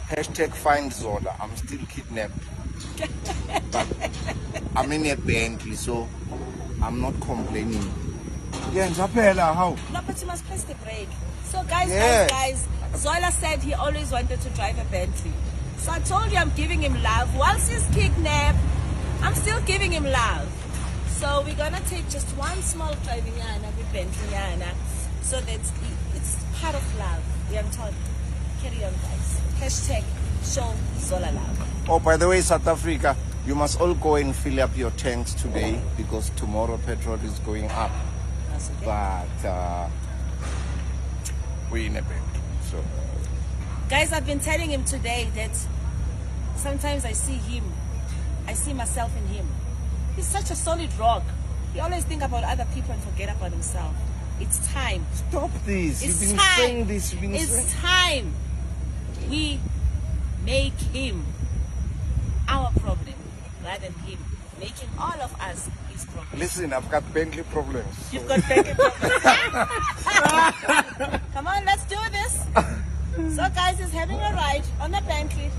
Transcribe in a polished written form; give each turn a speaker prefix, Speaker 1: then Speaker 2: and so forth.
Speaker 1: Hashtag find Zola. I'm still kidnapped. But I'm in a Bentley, so I'm not complaining. Yeah, how?
Speaker 2: No, but you must press the brake. So guys,
Speaker 1: Yes.
Speaker 2: guys, Zola said he always wanted to drive a Bentley. So I told you I'm giving him love. Whilst he's kidnapped, I'm still giving him love. So we're gonna take just one small driving yana with Bentley yana, so that it's part of love. We are told. Carry on, guys. Hashtag show Zola love.
Speaker 1: Oh, by the way, South Africa, you must all go and fill up your tanks today because tomorrow petrol is going up.
Speaker 2: That's okay.
Speaker 1: But we're in a bed. So
Speaker 2: Guys, I've been telling him today that sometimes I see him, I see myself in him. He's such a solid rock. He always think about other people and forget about himself. It's time.
Speaker 1: stop this.
Speaker 2: It's
Speaker 1: You've been
Speaker 2: time.
Speaker 1: saying this. You've been
Speaker 2: It's
Speaker 1: saying.
Speaker 2: time we make him our problem rather than him making all of us his problem.
Speaker 1: Listen, I've got Bentley problems.
Speaker 2: You've got backup problems. Come on, let's do this. So guys, he's having a ride on a Bentley.